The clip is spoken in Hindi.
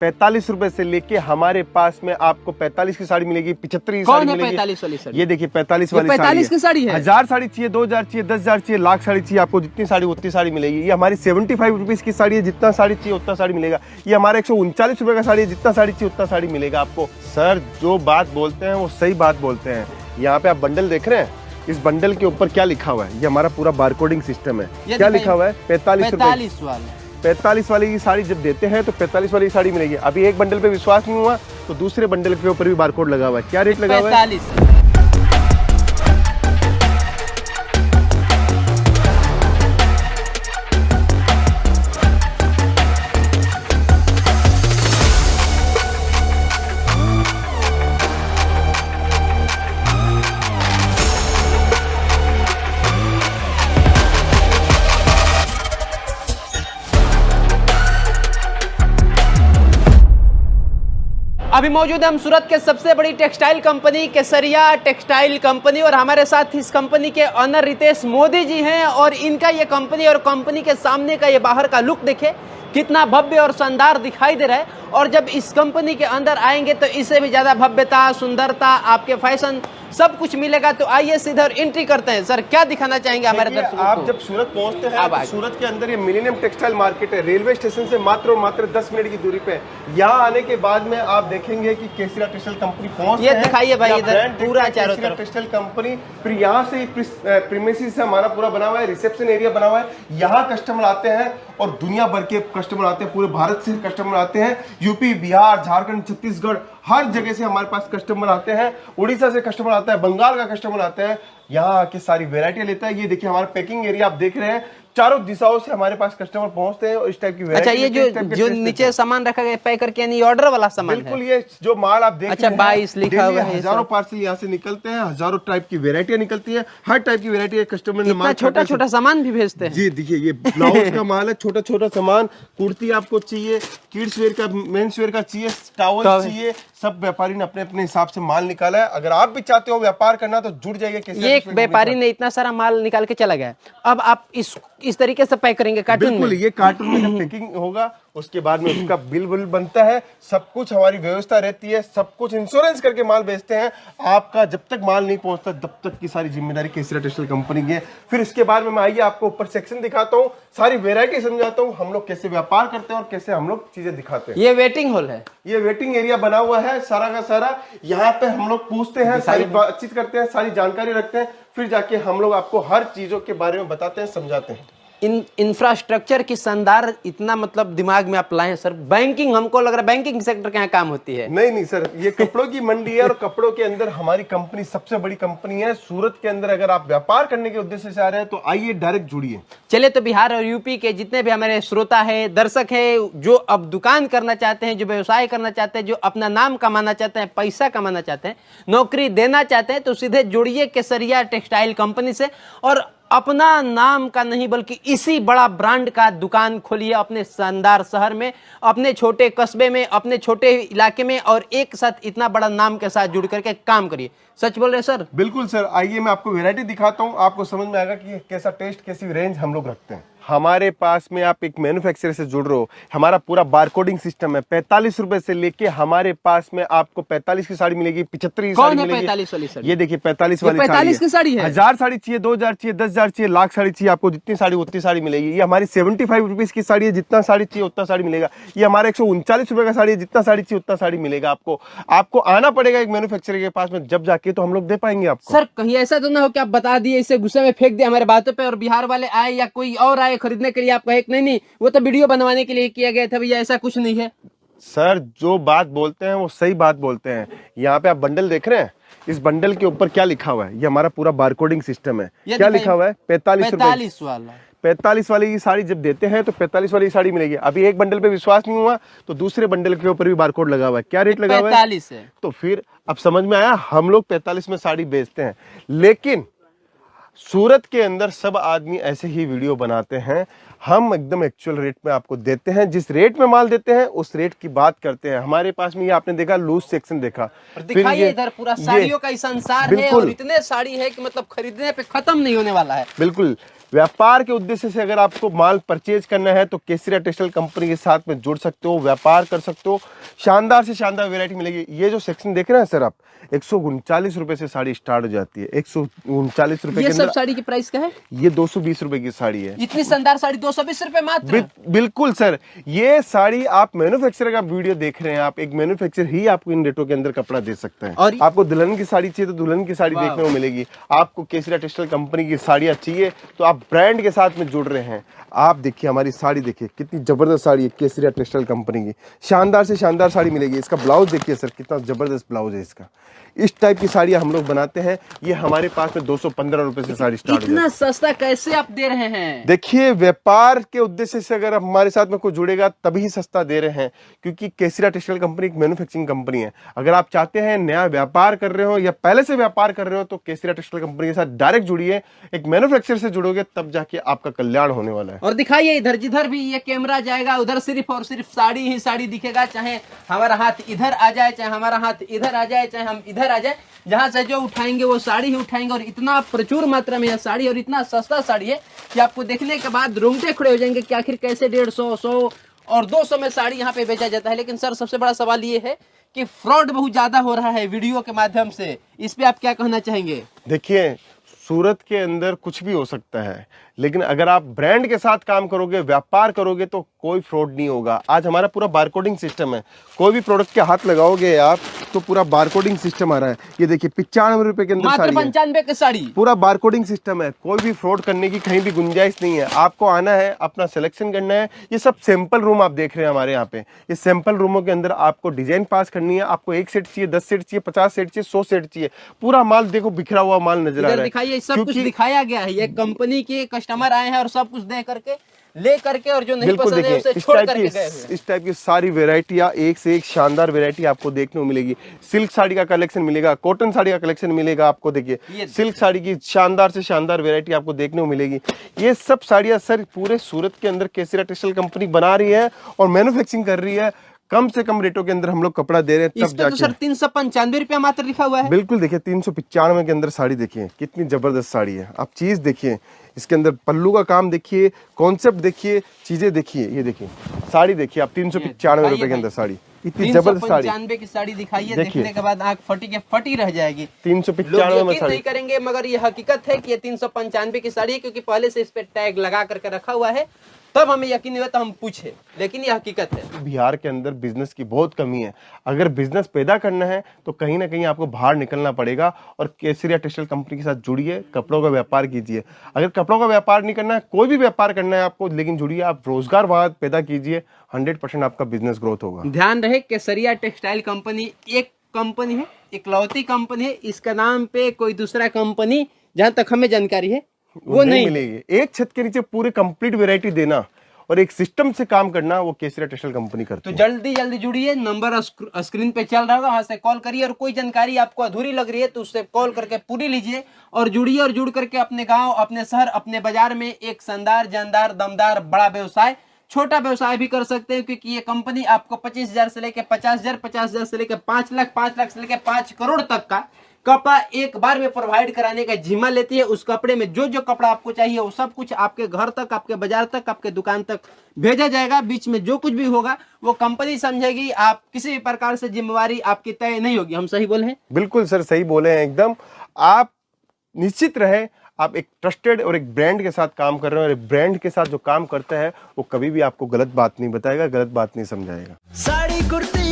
45 रुपए से लेके हमारे पास में आपको 45 की साड़ी मिलेगी, 75 की साड़ी मिलेगी। 45 वाली साड़ी? ये देखिए 45 वाली 45 की साड़ी है। 1000 साड़ी चाहिए, 2000 चाहिए, 10,000 चाहिए, लाख साड़ी चाहिए, आपको जितनी साड़ी उतनी साड़ी मिलेगी। ये हमारी 75 रुपीज की साड़ी है, जितना साड़ी चाहिए उतना साड़ी मिलेगा। ये हमारा 139 रुपए का साड़ी है, जितना साड़ी चाहिए उतना साड़ी मिलेगा आपको। सर जो बात बोलते हैं वो सही बात बोलते हैं। यहाँ पे आप बंडल देख रहे हैं, इस बंडल के ऊपर क्या लिखा हुआ है? ये हमारा पूरा बारकोडिंग सिस्टम है। क्या लिखा हुआ है? 45 वाला। 45 वाली की साड़ी जब देते हैं तो 45 वाली साड़ी मिलेगी। अभी एक बंडल पे विश्वास नहीं हुआ तो दूसरे बंडल के ऊपर भी बारकोड लगा हुआ है। क्या रेट लगा हुआ है? 45। अभी मौजूद है हम सूरत के सबसे बड़ी टेक्सटाइल कंपनी केसरिया टेक्सटाइल कंपनी, और हमारे साथ इस कंपनी के ऑनर रितेश मोदी जी हैं। और इनका ये कंपनी और कंपनी के सामने का ये बाहर का लुक देखे कितना भव्य और शानदार दिखाई दे रहा है। और जब इस कंपनी के अंदर आएंगे तो इससे भी ज्यादा भव्यता, सुंदरता, आपके फैशन सब कुछ मिलेगा। तो आइए सीधे और एंट्री करते हैं। सर क्या दिखाना चाहेंगे हमारे दर्शकों को? आप जब सूरत पहुंचते हैं तो सूरत के अंदर ये मिलेनियम टेक्सटाइल मार्केट है, रेलवे स्टेशन से मात्र 10 मिनट की दूरी पे। यहाँ आने के बाद में आप देखेंगे कि केसरिया टेक्सटाइल कंपनी पहुंचते हैं। ये दिखाइए भाई इधर पूरा चारों तरफ टेक्सटाइल कंपनी। फिर यहाँ से प्रीमिसेस से हमारा पूरा बना हुआ है, रिसेप्शन एरिया बना हुआ है। यहाँ कस्टमर आते हैं और दुनिया भर के कस्टमर आते हैं, पूरे भारत से कस्टमर आते हैं। यूपी, बिहार, झारखंड, छत्तीसगढ़, हर जगह से हमारे पास कस्टमर आते हैं। उड़ीसा से कस्टमर आता है, बंगाल का कस्टमर आता है, यहाँ आके सारी वेरायटी लेता है। ये देखिए हमारा पैकिंग एरिया आप देख रहे हैं, चारों दिशाओं से हमारे पास कस्टमर पहुंचते हैं और इस टाइप की अच्छा, ये जो नीचे सामान रखा गया पैक करके, यानी ऑर्डर वाला सामान? बिल्कुल, ये जो माल आप देख रहे हैं 22 लिखा हुआ है। हजारों पार्सल यहाँ से निकलते हैं, हजारों टाइप की वेरायटियां निकलती है। हर टाइप की वेरायटी कस्टमर ने माल, छोटा सामान भी भेजते हैं। जी देखिए ये ब्लाउज का माल है, छोटा सामान। कुर्ती आपको चाहिए, किड्स वेयर का, मेंस वेयर का चाहिए, टॉवल चाहिए, सब व्यापारी ने अपने अपने हिसाब से माल निकाला है। अगर आप भी चाहते हो व्यापार करना तो जुड़ जाइए। ये एक व्यापारी ने इतना सारा माल निकाल के चला गया। अब आप इस तरीके से पैक करेंगे कार्टून में? बिल्कुल, ये कार्टून में जब पैकिंग होगा उसके बाद में उसका बिल बनता है। सब कुछ हमारी व्यवस्था रहती है, सब कुछ इंश्योरेंस करके माल बेचते हैं। आपका जब तक माल नहीं पहुंचता तब तक की सारी जिम्मेदारी केसरिया टेक्सटाइल कंपनी की है। फिर इसके बाद में मैं आइए आपको ऊपर सेक्शन दिखाता हूँ, सारी वेरायटी समझाता हूँ, हम लोग कैसे व्यापार करते हैं और कैसे हम लोग चीजें दिखाते हैं। ये वेटिंग हॉल है, ये वेटिंग एरिया बना हुआ है सारा का सारा। यहाँ पे हम लोग पूछते हैं, सारी बातचीत करते हैं, सारी जानकारी रखते हैं, फिर जाके हम लोग आपको हर चीजों के बारे में बताते हैं, समझाते हैं। इंफ्रास्ट्रक्चर की शानदार इतना मतलब दिमाग में आप लाए हैं सर। बैंकिंग, हमको लग रहा है बैंकिंग सेक्टर के यहाँ काम होती है। नहीं सर, ये कपड़ों की मंडी है और कपड़ों के अंदर हमारी कंपनी सबसे बड़ी कंपनी है सूरत के अंदर। अगर आप व्यापार करने के उद्देश्य से आ रहे हैं तो आइए, डायरेक्ट जुड़िए। चलिए, तो बिहार और यूपी के जितने भी हमारे श्रोता है, दर्शक है, जो अब दुकान करना चाहते हैं, जो व्यवसाय करना चाहते हैं, जो अपना नाम कमाना चाहते हैं, पैसा कमाना चाहते हैं, नौकरी देना चाहते हैं, तो सीधे जुड़िए केसरिया टेक्सटाइल कंपनी से और अपना नाम का नहीं बल्कि इसी बड़ा ब्रांड का दुकान खोलिए अपने शानदार शहर में, अपने छोटे कस्बे में, अपने छोटे इलाके में, और एक साथ इतना बड़ा नाम के साथ जुड़ करके काम करिए। सच बोल रहे हैं सर? बिल्कुल सर, आइए मैं आपको वैरायटी दिखाता हूँ, आपको समझ में आएगा कि कैसा टेस्ट, कैसी रेंज हम लोग रखते हैं। हमारे पास में आप एक मैन्युफैक्चरर से जुड़ रहे हो, हमारा पूरा बारकोडिंग सिस्टम है। 45 रुपए से लेके हमारे पास में आपको 45 की साड़ी मिलेगी, 75 की साड़ी मिलेगी। 45 वाली साड़ी? ये देखिए 45 वाली 45 की साड़ी है। 1000 साड़ी चाहिए, 2000 चाहिए, 10,000 चाहिए, लाख साड़ी चाहिए, आपको जितनी साड़ी उतनी साड़ी मिलेगी। ये हमारी 75 रुपीज की साड़ी है, जितना साड़ी चाहिए उतना साड़ी मिलेगा। ये हमारा 139 रुपए का साड़ी है, जितना साड़ी चाहिए उतना साड़ी मिलेगा आपको। आपको आना पड़ेगा एक मैन्युफैक्चरर के पास में, जब जाके तो हम लोग दे पाएंगे आपको। सर कहीं ऐसा तो ना हो कि आप बता दिए, इसे गुस्से में फेंक दिया हमारे बातों पे और बिहार वाले आए या कोई और आए खरीदने के लिए, आप कहे नहीं वो तो वीडियो बनवाने के लिए किया गया था भैया, ऐसा कुछ नहीं है? सर जो बात बोलते हैं वो सही बात बोलते हैं। यहाँ पे आप बंडल देख रहे हैं, इस बंडल के ऊपर क्या लिखा हुआ है? ये हमारा पूरा बारकोडिंग सिस्टम है। क्या लिखा हुआ है? 45 वाला। 45 वाली की साड़ी जब देते हैं तो 45 वाली साड़ी मिलेगी। अभी एक बंडल पे विश्वास नहीं हुआ तो दूसरे बंडल के ऊपर भी बारकोड लगा हुआ है। क्या रेट लगा हुआ है? 45 है। तो फिर अब समझ में आया, हम लोग 45 में साड़ी बेचते हैं। लेकिन सूरत के अंदर सब आदमी ऐसे ही वीडियो बनाते हैं, हम एकदम एक्चुअल रेट में आपको देते हैं। जिस रेट में माल देते हैं उस रेट की बात करते हैं। हमारे पास में ये आपने देखा लूज सेक्शन देखा, दिखाइए इधर पूरा साड़ियों का ही संसार है और इतने साड़ी है कि मतलब खरीदने पे खत्म नहीं होने वाला है। बिल्कुल, व्यापार के उद्देश्य से अगर आपको माल परचेज करना है तो केसरिया टेक्सटाइल कंपनी के साथ में जुड़ सकते हो, व्यापार कर सकते हो। शानदार से शानदार वैरायटी मिलेगी। ये जो सेक्शन देख रहे हैं सर आप, 139 रुपए से साड़ी स्टार्ट हो जाती है। 139 रुपए ये के सब अंदर साड़ी की प्राइस क्या है? ये 220 रुपए की साड़ी है। इतनी शानदार साड़ी 220 रुपए मात्र। बिल्कुल सर, ये साड़ी आप मैन्युफैक्चरर का वीडियो देख रहे हैं, आप एक मैन्युफैक्चरर ही आपको इन रेटों के अंदर कपड़ा दे सकता है। और आपको दुल्हन की साड़ी चाहिए तो दुल्हन की साड़ी देखने को मिलेगी। आपको केसरिया टेक्सटाइल कंपनी की साड़ियां चाहिए तो आप ब्रांड के साथ में जुड़ रहे हैं। आप देखिए हमारी साड़ी, देखिए कितनी जबरदस्त साड़ी है केसरिया टेक्सटाइल कंपनी की। शानदार से शानदार साड़ी मिलेगी। इसका ब्लाउज देखिए सर, कितना जबरदस्त ब्लाउज है इसका। इस टाइप की साड़ियां हम लोग बनाते हैं। ये हमारे पास में 215 रुपए से साड़ी स्टार्ट हो जाती है। इतना सस्ता कैसे आप दे रहे हैं? देखिए, व्यापार के उद्देश्य से अगर हमारे साथ में कोई जुड़ेगा तभी सस्ता दे रहे हैं, क्योंकि केसरिया टेक्सटाइल कंपनी एक मैन्युफैक्चरिंग कंपनी है। अगर आप चाहते हैं नया व्यापार कर रहे हो या पहले से व्यापार कर रहे हो तो केसरिया टेक्सटाइल कंपनी के साथ डायरेक्ट जुड़िए। एक मैन्युफैक्चरर से जुड़ोगे तब जाके आपका कल्याण होने वाला है। और दिखाइए इधर, जिधर भी ये कैमरा जाएगा उधर सिर्फ और सिर्फ साड़ी ही साड़ी दिखेगा। चाहे हमारा हाथ इधर आ जाए, चाहे हमारा हाथ इधर आ जाए, चाहे हम इधर आ जाए, जहां से जो उठाएंगे वो साड़ी ही उठाएंगे। और इतना प्रचुर मात्रा में यह साड़ी और इतना सस्ता साड़ी है कि आपको देखने के बाद रोंगटे खड़े हो जाएंगे कि आखिर कैसे 150, 100 और 200 में साड़ी यहाँ पे बेचा जाता है। लेकिन सर सबसे बड़ा सवाल ये है कि फ्रॉड बहुत ज्यादा हो रहा है वीडियो के माध्यम से, इस पे आप क्या कहना चाहेंगे? देखिए, सूरत के अंदर कुछ भी हो सकता है, लेकिन अगर आप ब्रांड के साथ काम करोगे, व्यापार करोगे तो कोई फ्रॉड नहीं होगा। आज हमारा पूरा बारकोडिंग सिस्टम है। कोई भी प्रोडक्ट के हाथ लगाओगे आप तो पूरा बारकोडिंग सिस्टम आ रहा है। ये देखिए 95 रुपए के अंदर मात्र साड़ी है। 95 की साड़ी, पूरा बारकोडिंग सिस्टम है। कोई भी फ्रॉड करने की कहीं भी गुंजाइश नहीं है। आपको आना है, अपना सिलेक्शन करना है। ये सब सैंपल रूम आप देख रहे हैं हमारे यहाँ पे। ये सैंपल रूमों के अंदर आपको डिजाइन पास करनी है। आपको 1 सेट चाहिए, 10 सेट चाहिए, 50 सेट चाहिए, 100 सेट चाहिए। पूरा माल देखो, बिखरा हुआ माल नजर आ रहा है। दिखाइए, सब कुछ दिखाया गया है। ये कंपनी के कस्टमर आए हैं और सब कुछ दे करके, ले करके, और जो नहीं पसंद है उसे छोड़ करके गए हुए। इस टाइप की सारी वेराइटियां, एक से एक शानदार वेराइटी आपको देखने को मिलेगी। सिल्क साड़ी का कलेक्शन मिलेगा, कॉटन साड़ी का कलेक्शन मिलेगा। आपको देखिए सिल्क साड़ी की शानदार से शानदार वेराइटी आपको देखने को मिलेगी। ये सब साड़ियां सर पूरे सूरत के अंदर केसरिया टेक्सटाइल कंपनी बना रही है और मैन्युफैक्चरिंग कर रही है। कम से कम रेटों के अंदर हम लोग कपड़ा दे रहे हैं, तब जाके। तो सर 395 रुपया मात्र लिखा हुआ है। बिल्कुल, देखिए 395 के अंदर साड़ी देखिए, कितनी जबरदस्त साड़ी है। आप चीज देखिए, इसके अंदर पल्लू का काम देखिए, कॉन्सेप्ट देखिए, चीजें देखिए। ये देखिए साड़ी देखिए आप, 395 रुपए के अंदर साड़ी, इतनी जबरदस्त साड़ी। 395 की साड़ी दिखाइए, देखने के बाद आंख फटी के फटी रह जाएगी। 395 में साड़ी नहीं करेंगे, मगर ये हकीकत है कि ये 395 की साड़ी है, क्योंकि पहले से इस पे टैग लगा करके रखा हुआ है। तब हमें यकीन हुआ तो हम पूछे, लेकिन ये हकीकत है। बिहार के अंदर बिजनेस की बहुत कमी है। अगर बिजनेस पैदा करना है तो कहीं ना कहीं आपको बाहर निकलना पड़ेगा और केसरिया टेक्सटाइल कंपनी के साथ जुड़िए, कपड़ों का व्यापार कीजिए। अगर कपड़ों का व्यापार नहीं करना है, कोई भी व्यापार करना है आपको, लेकिन जुड़िए, आप रोजगार वहां पैदा कीजिए, 100% आपका बिजनेस ग्रोथ होगा। ध्यान रहे, केसरिया टेक्सटाइल कंपनी एक कंपनी है, इकलौती कंपनी है। इसका नाम पे कोई दूसरा कंपनी, जहां तक हमें जानकारी है, वो नहीं मिलेगी। एक छत के नीचे पूरे कंप्लीट वैरायटी देना और एक सिस्टम से काम करना, वो केसरिया टेक्सटाइल कंपनी करती है। तो जल्दी जल्दी जुड़िए, नंबर स्क्रीन पे चल रहा होगा, वहां से कॉल करिए। और कोई जानकारी आपको अधूरी लग रही है तो उससे कॉल करके पूरी लीजिए और जुड़िए। और जुड़ करके अपने गांव, अपने शहर, अपने बाजार में एक शानदार, जानदार, दमदार बड़ा व्यवसाय, छोटा व्यवसाय भी कर सकते हैं। क्योंकि ये कंपनी आपको 25,000 से लेकर 50,000, 50,000 से लेकर 5 लाख, 5 लाख से लेकर 5 करोड़ तक का कपड़ा एक बार में प्रोवाइड कराने का जिम्मा लेती है। उस कपड़े में जो जो कपड़ा आपको चाहिए वो सब कुछ आपके घर तक, आपके बाजार तक, आपके दुकान तक भेजा जाएगा। बीच में जो कुछ भी होगा वो कंपनी समझेगी। आप किसी भी प्रकार से जिम्मेवारी आपकी तय नहीं होगी। हम सही बोले हैं? बिल्कुल सर, सही बोले हैं एकदम। आप निश्चित रहे, आप एक ट्रस्टेड और एक ब्रांड के साथ काम कर रहे हैं और एक ब्रांड के साथ जो काम करता है वो कभी भी आपको गलत बात नहीं बताएगा, गलत बात नहीं समझाएगा। साड़ी कुर्ती